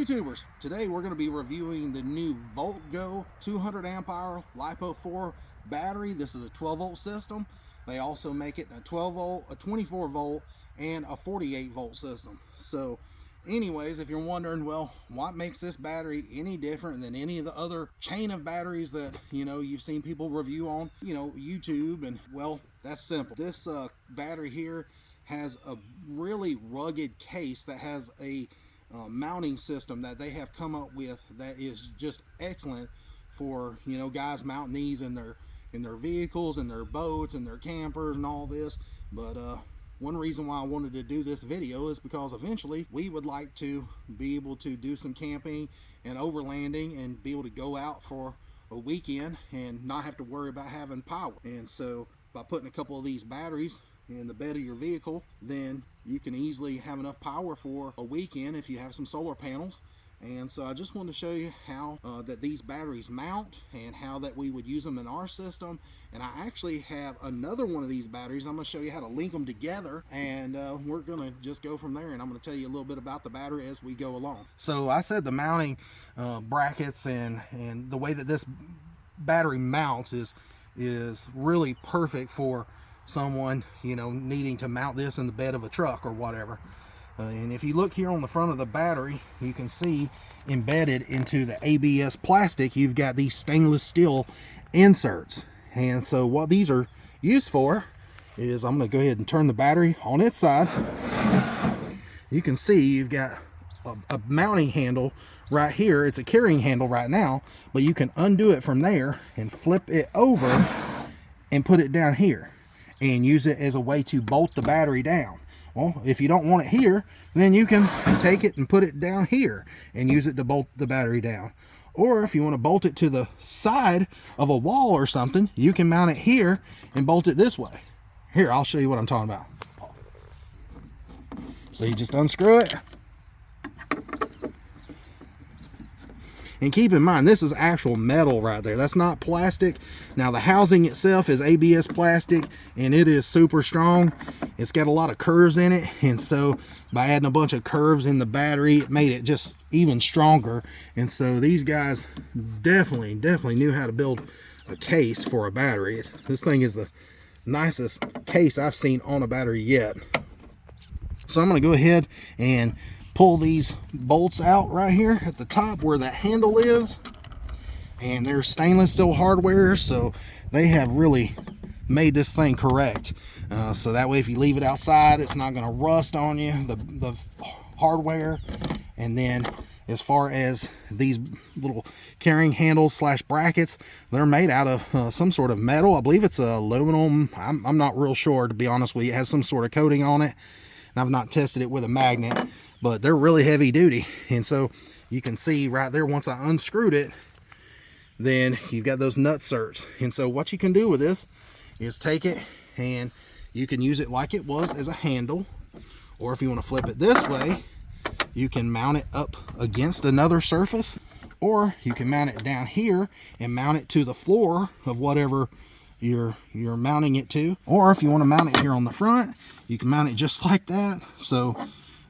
YouTubers, today we're going to be reviewing the new Voltgo 200 amp hour LiPo 4 battery. This is a 12 volt system. They also make it a 12 volt, a 24 volt, and a 48 volt system. So anyways, if you're wondering, well, what makes this battery any different than any of the other chain of batteries that, you've seen people review on, YouTube, and well, that's simple. This battery here has a really rugged case that has a mounting system that they have come up with that is just excellent for guys mounting these in their vehicles and their boats and their campers and all this. But one reason why I wanted to do this video is because eventually we would like to be able to do some camping and overlanding and be able to go out for a weekend and not have to worry about having power. And so by putting a couple of these batteries in the bed of your vehicle, then you can easily have enough power for a weekend if you have some solar panels. And so I just wanted to show you how that these batteries mount and how that we would use them in our system. And I actually have another one of these batteries. I'm going to show you how to link them together, and we're going to just go from there, and I'm going to tell you a little bit about the battery as we go along. So I said the mounting brackets and the way that this battery mounts is really perfect for someone needing to mount this in the bed of a truck or whatever. And if you look here on the front of the battery, you can see embedded into the ABS plastic, you've got these stainless steel inserts. And so what these are used for is, I'm going to go ahead and turn the battery on its side. You can see you've got a mounting handle right here. It's a carrying handle right now, but you can undo it from there and flip it over and put it down here and use it as a way to bolt the battery down. Well, if you don't want it here, then you can take it and put it down here and use it to bolt the battery down. Or if you want to bolt it to the side of a wall or something, you can mount it here and bolt it this way. Here, I'll show you what I'm talking about. So you just unscrew it. And keep in mind, this is actual metal right there. That's not plastic. Now, the housing itself is ABS plastic, and it is super strong. It's got a lot of curves in it, and so by adding a bunch of curves in the battery, it made it just even stronger. And so these guys definitely knew how to build a case for a battery. This thing is the nicest case I've seen on a battery yet. So I'm going to go ahead and pull these bolts out right here at the top where that handle is, and they're stainless steel hardware, so they have really made this thing correct, so that way if you leave it outside, it's not going to rust on you, the hardware. And then as far as these little carrying handles slash brackets, they're made out of some sort of metal. I believe it's aluminum. I'm not real sure, to be honest with you. It has some sort of coating on it, and I've not tested it with a magnet, but they're really heavy duty. And so you can see right there, once I unscrewed it, then you've got those nut certs. And so what you can do with this is take it and you can use it like it was as a handle, or if you want to flip it this way, you can mount it up against another surface, or you can mount it down here and mount it to the floor of whatever you're mounting it to. Or if you want to mount it here on the front, you can mount it just like that. So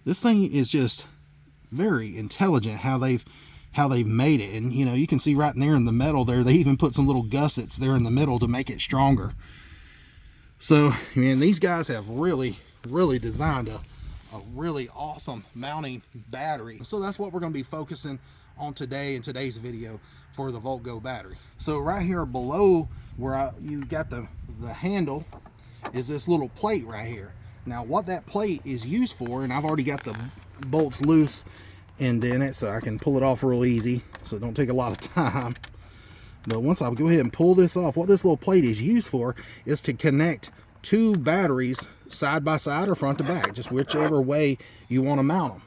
this thing is just very intelligent how they've made it. And you can see right in there in the metal there, they even put some little gussets there in the middle to make it stronger. So man, these guys have really designed a really awesome mounting battery. So that's what we're going to be focusing on today in today's video for the Voltgo battery. So right here below where you got the handle is this little plate right here. Now what that plate is used for, and I've already got the bolts loose and in it, so I can pull it off real easy, so it don't take a lot of time. But once I go ahead and pull this off, what this little plate is used for is to connect two batteries side by side or front to back, just whichever way you want to mount them.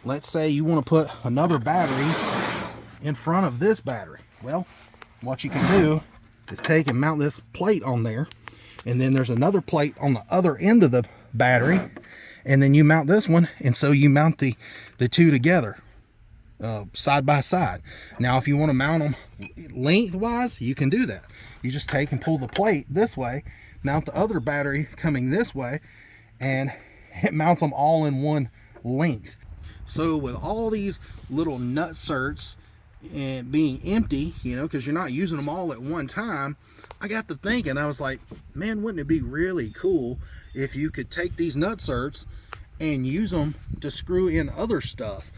Let's say you want to put another battery in front of this battery. Well, what you can do is take and mount this plate on there, and then there's another plate on the other end of the battery, and then you mount this one, and so you mount the two together side by side. Now if you want to mount them lengthwise, you can do that. You just take and pull the plate this way, mount the other battery coming this way, and it mounts them all in one length. So with all these little nutserts and being empty, you know, because you're not using them all at one time, I got to thinking, I was like, man, wouldn't it be really cool if you could take these nutserts and use them to screw in other stuff?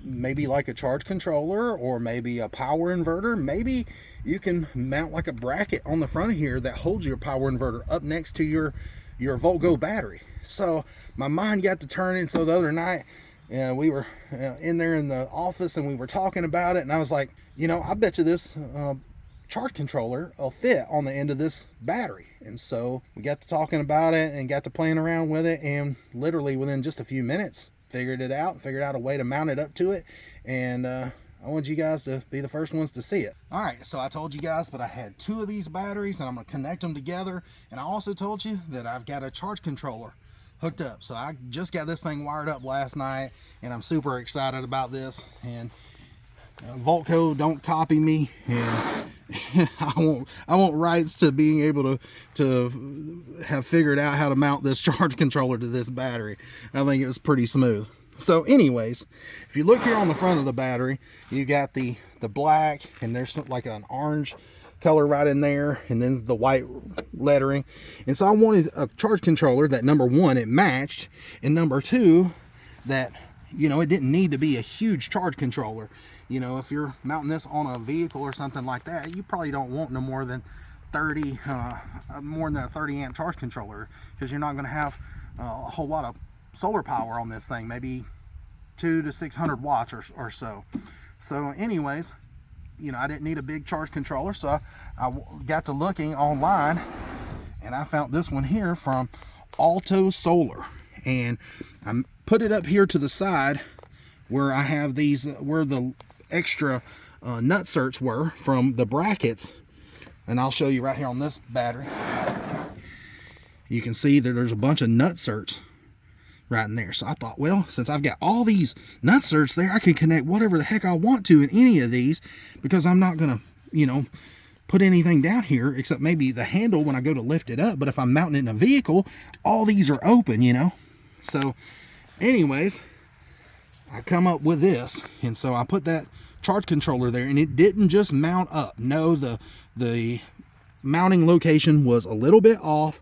Maybe like a charge controller, or maybe a power inverter. Maybe you can mount like a bracket on the front of here that holds your power inverter up next to your Voltgo battery. So my mind got to turning. So the other night, we were in there in the office and we were talking about it, and I was like, you know, I bet you this charge controller will fit on the end of this battery. And so we got to talking about it and got to playing around with it, and literally within just a few minutes figured out a way to mount it up to it. And I want you guys to be the first ones to see it. All right, so I told you guys that I had 2 of these batteries and I'm gonna connect them together, and I also told you that I've got a charge controller hooked up. So I just got this thing wired up last night, and I'm super excited about this. And Voltgo, don't copy me, and I want rights to being able to have figured out how to mount this charge controller to this battery. I think it was pretty smooth. So anyways, if you look here on the front of the battery, you got the black, and there's like an orange color right in there, and then the white lettering. And so I wanted a charge controller that, number one, it matched, and number two, that, you know, it didn't need to be a huge charge controller. You know, if you're mounting this on a vehicle or something like that, you probably don't want no more than more than a 30 amp charge controller, because you're not going to have a whole lot of solar power on this thing, maybe 200 to 600 watts or so. So anyways, you know, I didn't need a big charge controller, so I got to looking online, and I found this one here from Alto Solar, and I put it up here to the side where I have these, where the extra nutserts were from the brackets, and I'll show you right here on this battery. You can see that there's a bunch of nutserts right in there. So I thought, well, since I've got all these nutserts there, I can connect whatever the heck I want to in any of these, because I'm not gonna, you know, put anything down here except maybe the handle when I go to lift it up. But if I'm mounting it in a vehicle, all these are open, you know. So anyways, I come up with this, and so I put that charge controller there, and it didn't just mount up. No, the mounting location was a little bit off,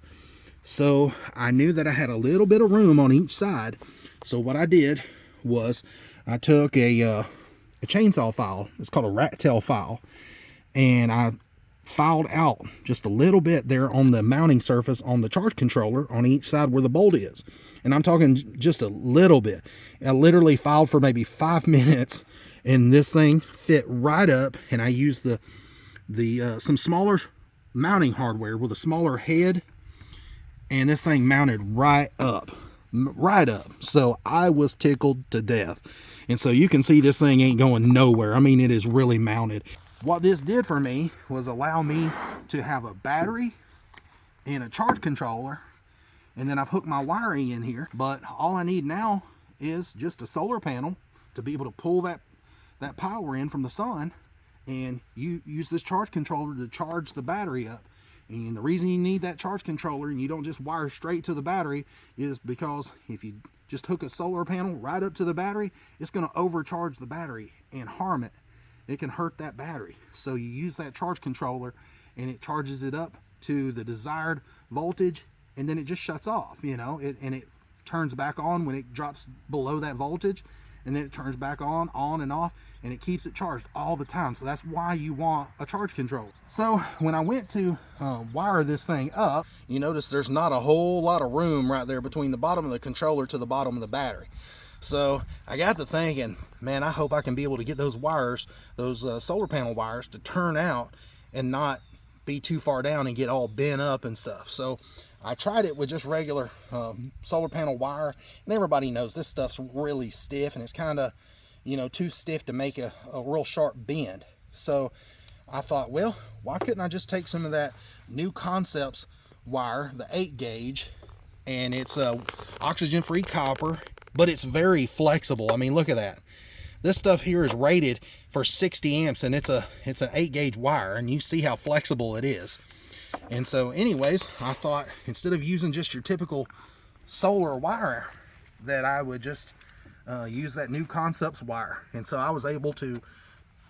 so I knew that I had a little bit of room on each side. So what I did was I took a chainsaw file. It's called a rat tail file, and I filed out just a little bit there on the mounting surface on the charge controller on each side where the bolt is. And I'm talking just a little bit. I literally filed for maybe 5 minutes, and this thing fit right up. And I used some smaller mounting hardware with a smaller head, and this thing mounted right up. So I was tickled to death. And so you can see this thing ain't going nowhere. I mean, it is really mounted. What this did for me was allow me to have a battery and a charge controller, and then I've hooked my wiring in here. But all I need now is just a solar panel to be able to pull that power in from the sun, and you use this charge controller to charge the battery up. And the reason you need that charge controller and you don't just wire straight to the battery is because if you just hook a solar panel right up to the battery, it's going to overcharge the battery and harm it. It can hurt that battery. So you use that charge controller, and it charges it up to the desired voltage, and then it just shuts off, you know, and it turns back on when it drops below that voltage, and then it turns back on and off, and it keeps it charged all the time. So that's why you want a charge controller. So when I went to wire this thing up, you notice there's not a whole lot of room right there between the bottom of the controller to the bottom of the battery. So I got to thinking, man, I hope I can be able to get those wires, those solar panel wires, to turn out and not be too far down and get all bent up and stuff. So I tried it with just regular solar panel wire, and everybody knows this stuff's really stiff, and it's kind of, you know, too stiff to make a real sharp bend. So I thought, well, why couldn't I just take some of that New Concepts wire, the 8 gauge, and it's oxygen-free copper, but it's very flexible. I mean, look at that. This stuff here is rated for 60 amps, and it's an 8 gauge wire, and you see how flexible it is. And so anyways, I thought instead of using just your typical solar wire, that I would just use that new Concepts wire. And so I was able to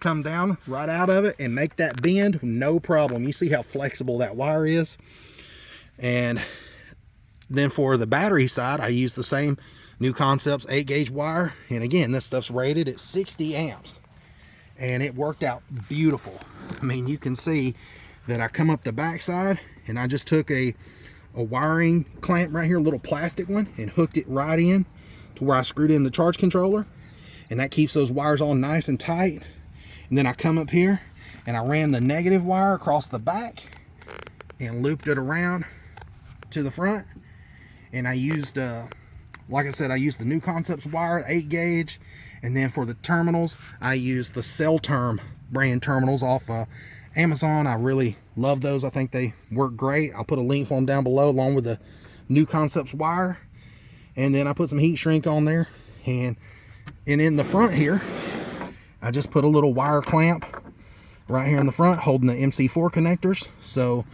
come down right out of it and make that bend no problem. You see how flexible that wire is. And then for the battery side, I use the same new Concepts 8-gauge wire. And again, this stuff's rated at 60 amps. And it worked out beautiful. I mean, you can see that I come up the back side and I just took a wiring clamp right here, a little plastic one, and hooked it right in to where I screwed in the charge controller. And that keeps those wires all nice and tight. And then I come up here and I ran the negative wire across the back and looped it around to the front. And I used, like I said, I used the new Concepts wire, 8-gauge. And then for the terminals, I used the Cellterm brand terminals off Amazon. I really love those. I think they work great. I'll put a link for them down below along with the new Concepts wire. And then I put some heat shrink on there. And in the front here, I just put a little wire clamp right here in the front holding the MC4 connectors. So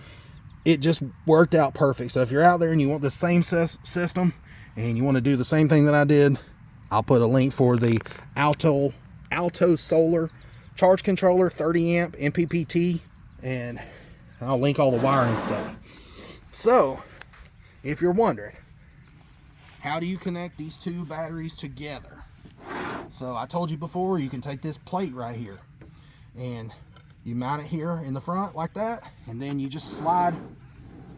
it just worked out perfect. So if you're out there and you want the same system and you want to do the same thing that I did, I'll put a link for the Alto Solar charge controller, 30 amp MPPT, and I'll link all the wiring stuff. So if you're wondering, how do you connect these two batteries together? So I told you before, you can take this plate right here and you mount it here in the front like that, and then you just slide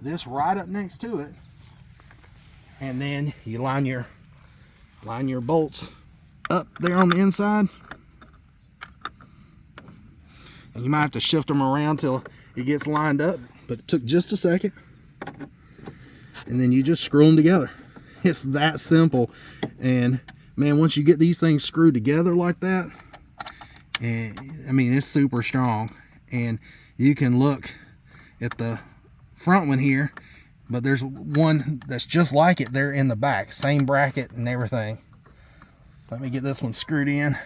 this right up next to it, and then you line your bolts up there on the inside, and you might have to shift them around till it gets lined up, but it took just a second. And then you just screw them together. It's that simple. And man, once you get these things screwed together like that, and I mean, it's super strong. And you can look at the front one here, but there's one that's just like it there in the back, same bracket and everything. Let me get this one screwed in.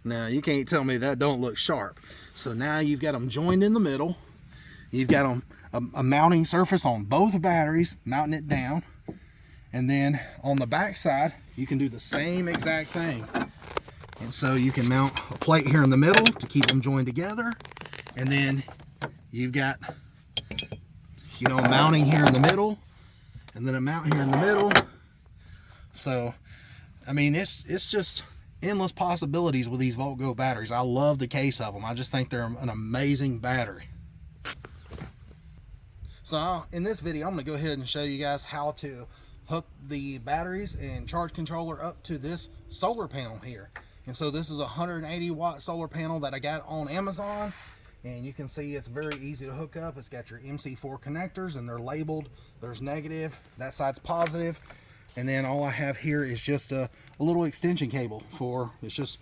Now you can't tell me that don't look sharp. So now you've got them joined in the middle. You've got them a mounting surface on both batteries, mounting it down. And then on the back side, you can do the same exact thing. And so you can mount a plate here in the middle to keep them joined together. And then you've got, you know, mounting here in the middle, and then a mount here in the middle. So, I mean, it's just endless possibilities with these Voltgo batteries. I love the case of them. I just think they're an amazing battery. So in this video, I'm going to go ahead and show you guys how to hook the batteries and charge controller up to this solar panel here. And so this is a 180 watt solar panel that I got on Amazon, and you can see it's very easy to hook up. It's got your MC4 connectors and they're labeled. There's negative, that side's positive, and then all I have here is just a little extension cable for, it's just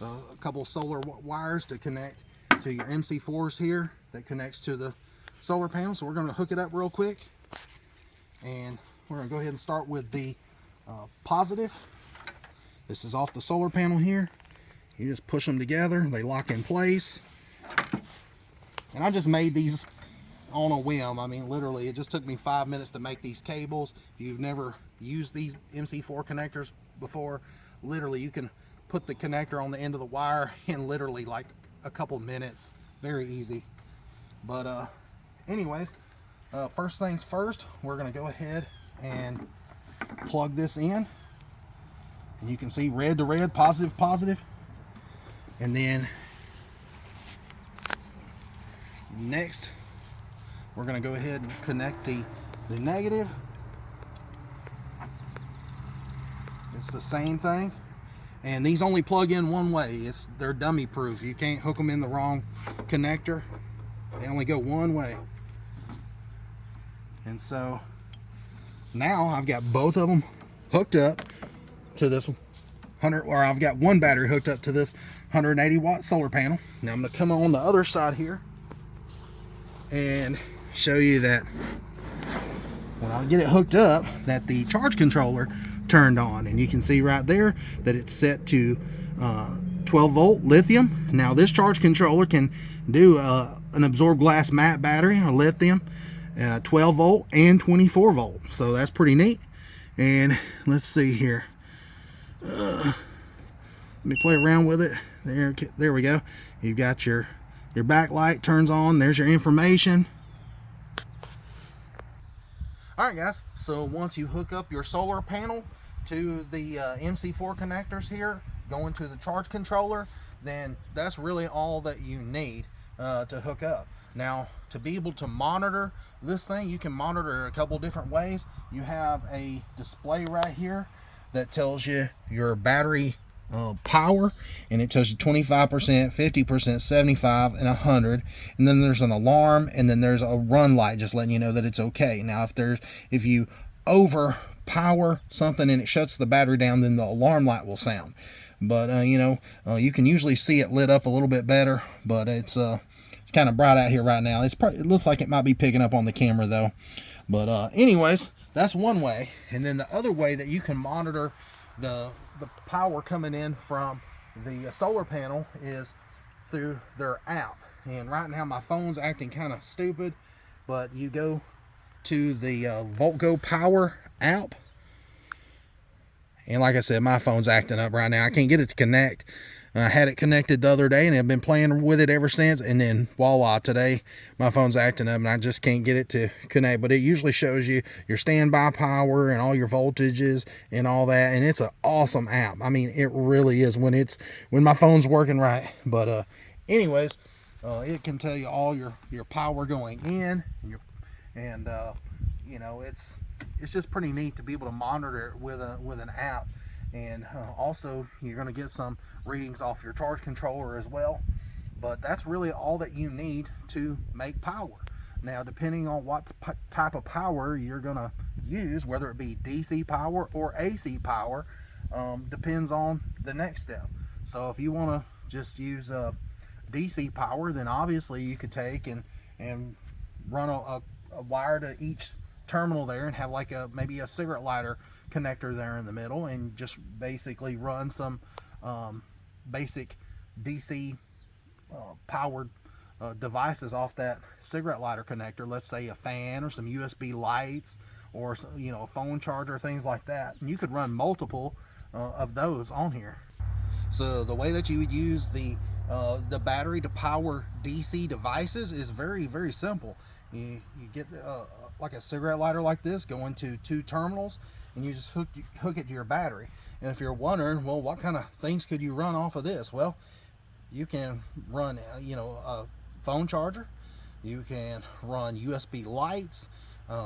a couple solar wires to connect to your MC4s here that connects to the solar panel. So we're going to hook it up real quick, and we're going to go ahead and start with the positive. This is off the solar panel here. You just push them together, they lock in place. And I just made these on a whim. I mean, literally, it just took me 5 minutes to make these cables. If you've never used these MC4 connectors before, literally you can put the connector on the end of the wire in literally like a couple minutes. Very easy. But anyways, first things first, we're going to go ahead and plug this in. And you can see red to red, positive, positive. And then next, we're going to go ahead and connect the negative. It's the same thing. And these only plug in one way. They're dummy proof. You can't hook them in the wrong connector. They only go one way. And so now I've got both of them hooked up to this 100, or I've got one battery hooked up to this 180 watt solar panel. Now I'm going to come on the other side here and show you that when I get it hooked up, that the charge controller turned on, and you can see right there that it's set to 12 volt lithium. Now this charge controller can do an absorbed glass matte battery or lithium, 12 volt and 24 volt. So that's pretty neat. And let's see here. Let me play around with it. There we go. You've got your backlight turns on. There's your information. All right, guys. So once you hook up your solar panel to the MC4 connectors here, going to the charge controller, then that's really all that you need to hook up. Now, to be able to monitor this thing, you can monitor a couple different ways. You have a display right here that tells you your battery power, and it tells you 25%, 50%, 75, and 100. And then there's an alarm, and then there's a run light just letting you know that it's okay. Now, if you overpower something and it shuts the battery down, then the alarm light will sound. But you can usually see it lit up a little bit better, but it's kind of bright out here right now. It looks like it might be picking up on the camera though. But anyways, that's one way. And then the other way that you can monitor the power coming in from the solar panel is through their app. And right now my phone's acting kind of stupid, but you go to the Voltgo Power app. And like I said, my phone's acting up right now. I can't get it to connect. I had it connected the other day and I've been playing with it ever since. And then voila, today my phone's acting up and I just can't get it to connect. But it usually shows you your standby power and all your voltages and all that. And it's an awesome app. I mean, it really is when my phone's working right. But anyways, it can tell you all your power going in and it's just pretty neat to be able to monitor it with an app. And also you're going to get some readings off your charge controller as well. But that's really all that you need to make power. Now, depending on what type of power you're going to use, whether it be DC power or AC power, depends on the next step. So if you want to just use DC power, then obviously you could take and run a wire to each terminal there and have like maybe a cigarette lighter connector there in the middle, and just basically run some basic DC powered devices off that cigarette lighter connector. Let's say a fan or some USB lights or a phone charger, things like that. And you could run multiple of those on here. So the way that you would use the battery to power DC devices is very, very simple. You get like a cigarette lighter like this, go into 2 terminals, and you just hook it to your battery. And if you're wondering, well, what kind of things could you run off of this? Well, you can run a phone charger, you can run USB lights,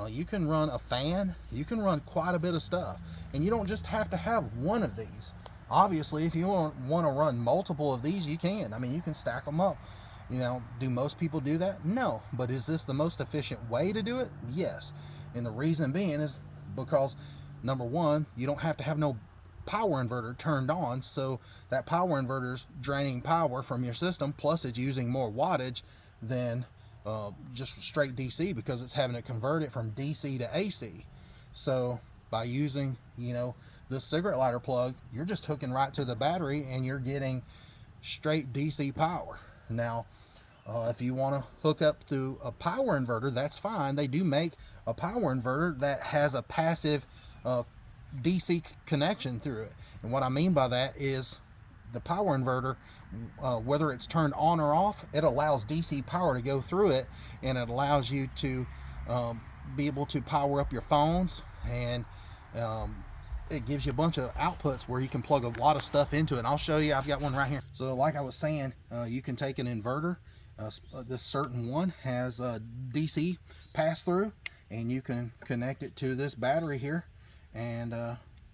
you can run a fan, you can run quite a bit of stuff. And you don't just have to have one of these. Obviously, if you want to run multiple of these, you can. I mean, you can stack them up. Do most people do that? No. But is this the most efficient way to do it? Yes. And the reason being is because, number one, you don't have to have no power inverter turned on, so that power inverter's draining power from your system, plus it's using more wattage than just straight DC, because it's having to convert it from DC to AC. So by using this cigarette lighter plug, you're just hooking right to the battery and you're getting straight DC power. Now if you want to hook up to a power inverter, that's fine. They do make a power inverter that has a passive DC connection through it. And what I mean by that is the power inverter, whether it's turned on or off, it allows DC power to go through it, and it allows you to be able to power up your phones, and it gives you a bunch of outputs where you can plug a lot of stuff into it. And I'll show you, I've got one right here. So like I was saying, you can take an inverter. This certain one has a DC pass through, and you can connect it to this battery here, and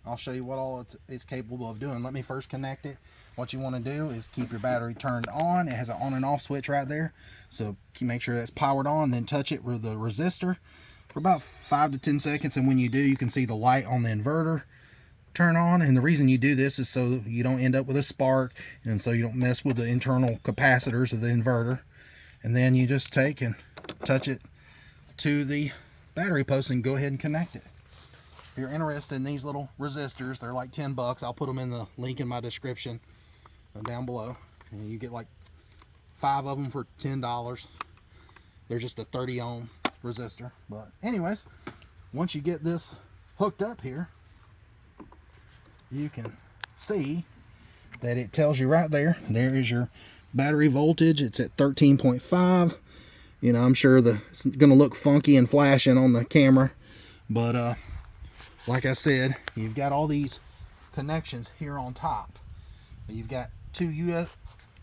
I'll show you what all it's capable of doing. Let me first connect it. What you want to do is keep your battery turned on. It has an on and off switch right there, so you make sure that's powered on, then touch it with the resistor for about 5 to 10 seconds, and when you do, you can see the light on the inverter turn on. And the reason you do this is so you don't end up with a spark, and so you don't mess with the internal capacitors of the inverter. And then you just take and touch it to the battery post and go ahead and connect it. If you're interested in these little resistors, they're like 10 bucks. I'll put them in the link in my description down below. And you get like 5 of them for $10. They're just a 30 ohm resistor. But anyways, once you get this hooked up here, you can see that it tells you right there, there is your battery voltage. It's at 13.5. You know, I'm sure it's gonna look funky and flashing on the camera, but like I said, you've got all these connections here on top. You've got two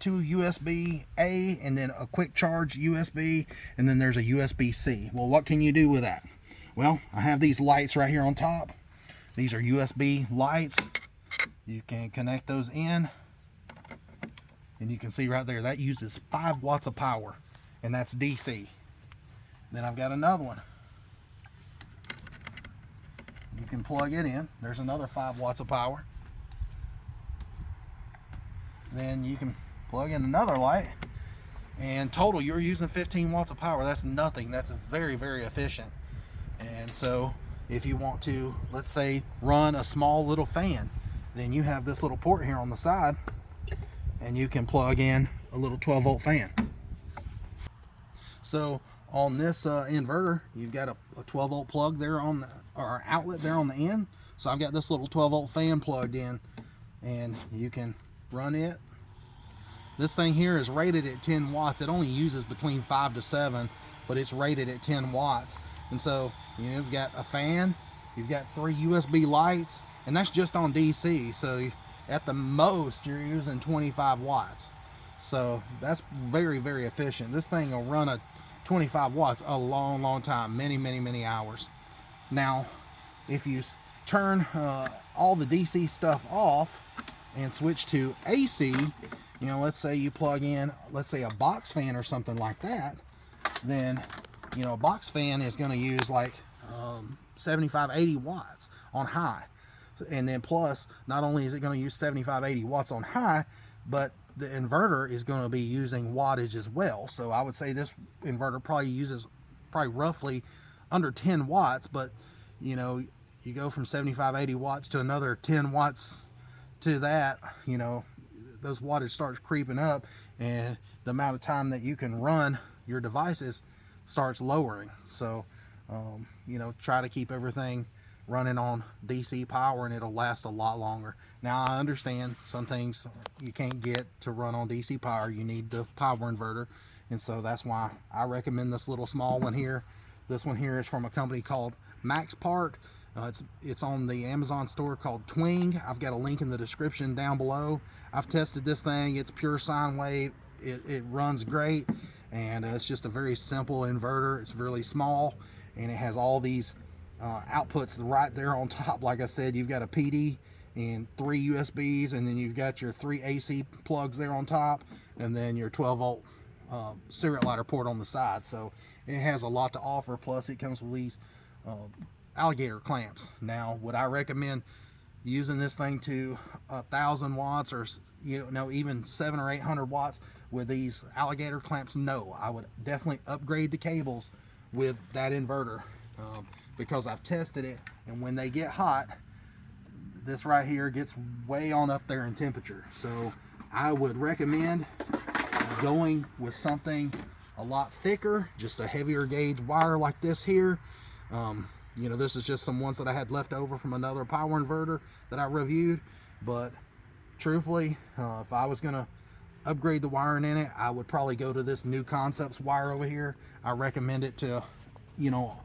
USB A, and then a quick charge USB, and then there's a USB-C. Well, what can you do with that? Well, I have these lights right here on top. These are USB lights. You can connect those in, and you can see right there that uses 5 watts of power, and that's DC. Then I've got another one. You can plug it in. There's another 5 watts of power. Then you can plug in another light, and total you're using 15 watts of power. That's nothing. That's very, very efficient. And so if you want to, let's say, run a small little fan, then you have this little port here on the side, and you can plug in a little 12-volt fan. So on this inverter, you've got a 12-volt plug there on the, or outlet there on the end. So I've got this little 12-volt fan plugged in, and you can run it. This thing here is rated at 10 watts. It only uses between 5 to 7, but it's rated at 10 watts. And so you've got a fan, you've got 3 USB lights, and that's just on DC. So at the most, you're using 25 watts. So that's very, very efficient. This thing will run a 25 watts a long, long time, many hours. Now, if you turn all the DC stuff off and switch to AC, you know, let's say you plug in, let's say a box fan or something like that, then, you know, a box fan is going to use like 75, 80 watts on high. And then plus, not only is it going to use 75, 80 watts on high, but the inverter is going to be using wattage as well. So I would say this inverter probably uses roughly under 10 watts, but you know, you go from 75, 80 watts to another 10 watts to that, you know, those wattage starts creeping up, and the amount of time that you can run your devices starts lowering. So you know, try to keep everything running on DC power, and it'll last a lot longer. Now I understand some things you can't get to run on DC power. You need the power inverter, and so that's why I recommend this little small one here. This one here is from a company called MaxPart. It's on the Amazon store called Twing. I've got a link in the description down below. I've tested this thing. It's pure sine wave. It runs great, and it's just a very simple inverter. It's really small, and it has all these outputs right there on top. Like I said, you've got a PD and 3 USBs, and then you've got your 3 AC plugs there on top, and then your 12-volt cigarette lighter port on the side. So it has a lot to offer. Plus it comes with these alligator clamps. Now, would I recommend using this thing to 1,000 watts, or you know, even 700 or 800 watts with these alligator clamps? No, I would definitely upgrade the cables with that inverter, because I've tested it, and when they get hot, this right here gets way on up there in temperature. So I would recommend going with something a lot thicker, just a heavier gauge wire like this here. You know, this is just some ones that I had left over from another power inverter that I reviewed, but truthfully, if I was gonna upgrade the wiring in it, I would probably go to this New Concepts wire over here. I recommend it to, you know,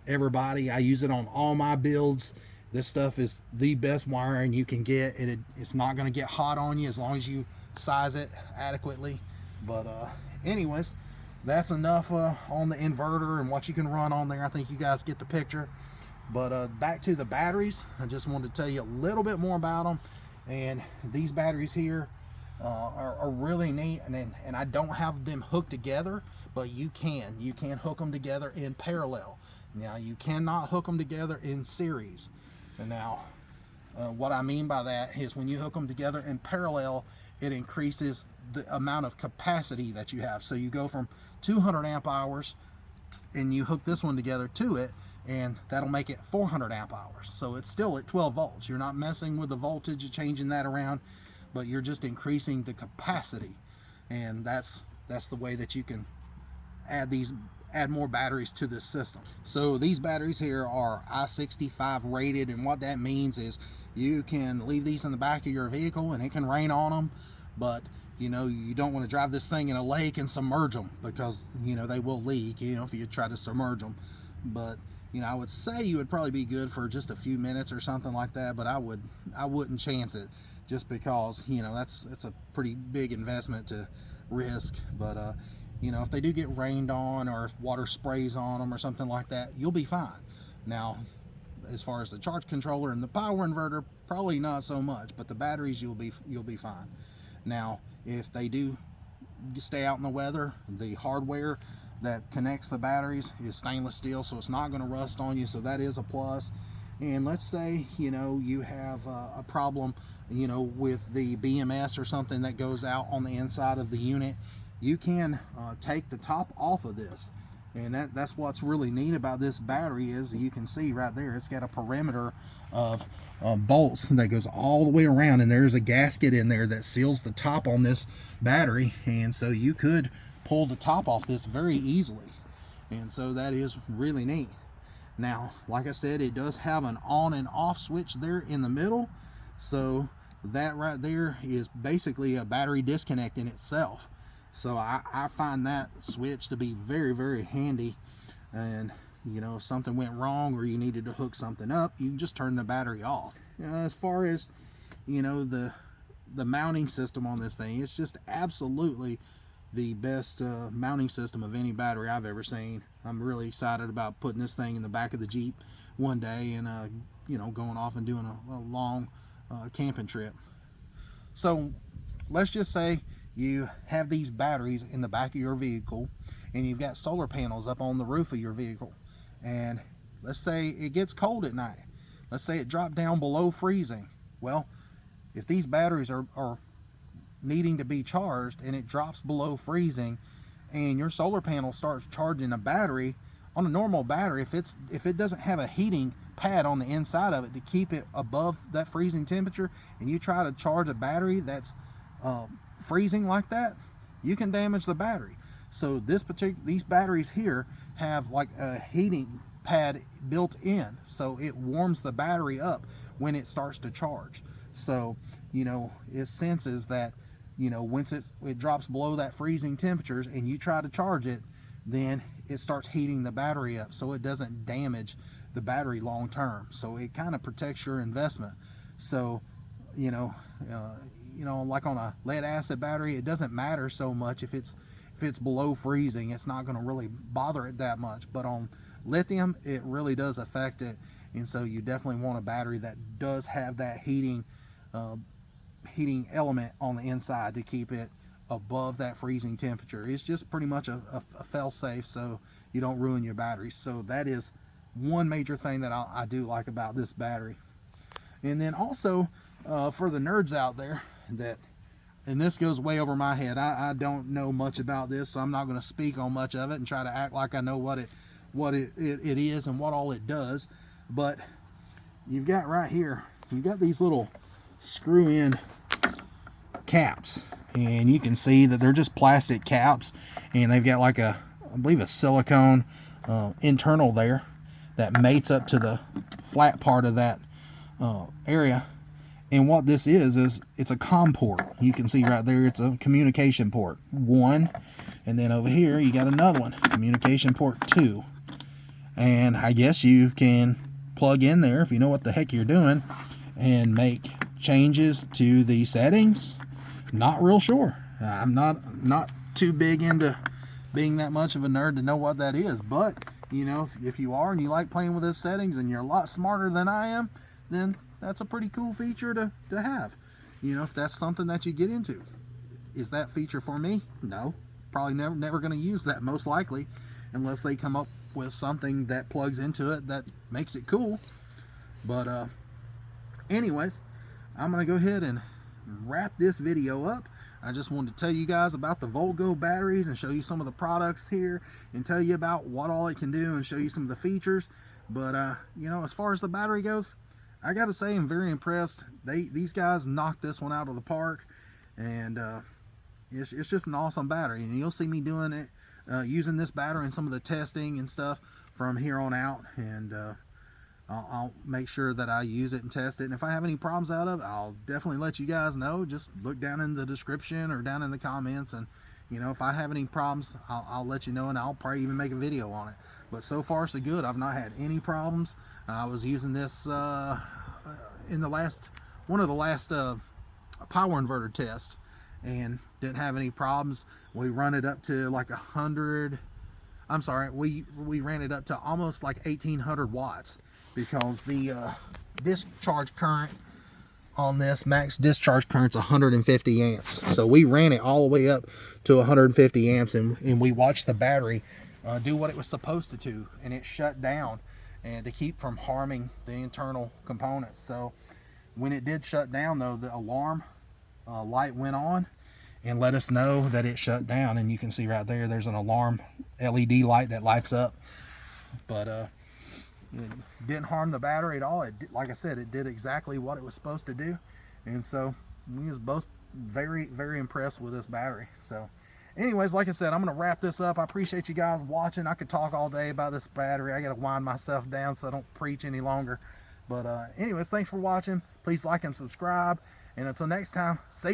everybody. I use it on all my builds. This stuff is the best wiring you can get. It's not going to get hot on you as long as you size it adequately. But anyways, that's enough on the inverter and what you can run on there. I think you guys get the picture. But back to the batteries, I just wanted to tell you a little bit more about them. And these batteries here are really neat, and I don't have them hooked together, but you can hook them together in parallel. Now, you cannot hook them together in series. And now what I mean by that is when you hook them together in parallel, it increases the amount of capacity that you have. So you go from 200 amp hours and you hook this one together to it, and that'll make it 400 amp hours. So it's still at 12 volts. You're not messing with the voltage, changing that around, but you're just increasing the capacity. And that's the way that you can add these add more batteries to this system. So these batteries here are I-65 rated, and what that means is you can leave these in the back of your vehicle and it can rain on them, but you know, you don't want to drive this thing in a lake and submerge them, because you know they will leak, you know, if you try to submerge them. But you know, I would say you would probably be good for just a few minutes or something like that, but I wouldn't chance it, just because you know that's a pretty big investment to risk. But you know, if they do get rained on, or if water sprays on them or something like that, you'll be fine. Now, as far as the charge controller and the power inverter, probably not so much, but the batteries you'll be fine. Now, if they do stay out in the weather, the hardware that connects the batteries is stainless steel, so it's not going to rust on you, so that is a plus. And let's say, you know, you have a problem, you know, with the BMS or something that goes out on the inside of the unit, you can take the top off of this. And that's what's really neat about this battery, is you can see right there, it's got a perimeter of bolts that goes all the way around, and there's a gasket in there that seals the top on this battery, and so you could pull the top off this very easily. And so that is really neat. Now, like I said, it does have an on and off switch there in the middle, so that right there is basically a battery disconnect in itself. So I find that switch to be very, very handy. And you know, if something went wrong or you needed to hook something up, you can just turn the battery off. As far as, you know, the mounting system on this thing, it's just absolutely the best mounting system of any battery I've ever seen. I'm really excited about putting this thing in the back of the Jeep one day and you know, going off and doing a long camping trip. So let's just say you have these batteries in the back of your vehicle, and you've got solar panels up on the roof of your vehicle, and let's say it gets cold at night. Let's say it dropped down below freezing. Well, if these batteries are needing to be charged and it drops below freezing, and your solar panel starts charging a battery, on a normal battery, if it doesn't have a heating pad on the inside of it to keep it above that freezing temperature, and you try to charge a battery that's freezing like that, you can damage the battery. So these batteries here have like a heating pad built in, so it warms the battery up when it starts to charge. So you know, it senses that, you know, once it drops below that freezing temperatures and you try to charge it, then it starts heating the battery up, so it doesn't damage the battery long term. So it kind of protects your investment. So you know, like on a lead acid battery, it doesn't matter so much if it's below freezing. It's not going to really bother it that much. But on lithium, it really does affect it, and so you definitely want a battery that does have that heating element on the inside to keep it above that freezing temperature. It's just pretty much a fail-safe, so you don't ruin your batteries. So that is one major thing that I do like about this battery. And then also, for the nerds out there and this goes way over my head, I don't know much about this, so I'm not going to speak on much of it and try to act like I know what it is and what all it does. But you've got right here, you've got these little screw-in caps, and you can see that they're just plastic caps, and they've got like I believe a silicone internal there that mates up to the flat part of that area. And what this is it's a COM port. You can see right there, it's a communication port 1, and then over here you got another one, communication port 2. And I guess you can plug in there, if you know what the heck you're doing, and make changes to the settings. Not real sure. I'm not too big into being that much of a nerd to know what that is, but you know, if you are and you like playing with those settings and you're a lot smarter than I am, then that's a pretty cool feature to have. You know, if that's something that you get into. Is that feature for me? No, probably never going to use that, most likely, unless they come up with something that plugs into it that makes it cool. But anyways, I'm gonna go ahead and wrap this video up. I just wanted to tell you guys about the Voltgo batteries and show you some of the products here and tell you about what all it can do and show you some of the features. But you know, as far as the battery goes, I gotta say I'm very impressed. These guys knocked this one out of the park, and it's just an awesome battery, and you'll see me doing it using this battery and some of the testing and stuff from here on out, and I'll make sure that I use it and test it, and if I have any problems out of it, I'll definitely let you guys know. Just look down in the description or down in the comments, and you know, if I have any problems, I'll let you know, and I'll probably even make a video on it. But so far so good. I've not had any problems. I was using this in the last one of the last power inverter tests, and didn't have any problems. We run it up to like 100. I'm sorry, we ran it up to almost like 1800 watts, because the discharge current on this max discharge current's 150 amps. So we ran it all the way up to 150 amps, and we watched the battery do what it was supposed to do, and it shut down, and to keep from harming the internal components. So when it did shut down though, the alarm light went on and let us know that it shut down, and you can see right there, there's an alarm LED light that lights up. But it didn't harm the battery at all. It did, like I said, it did exactly what it was supposed to do, and so we was both very, very impressed with this battery. So anyways, like I said, I'm gonna wrap this up. I appreciate you guys watching. I could talk all day about this battery. I gotta wind myself down so I don't preach any longer. But anyways, thanks for watching. Please like and subscribe, and until next time, see you.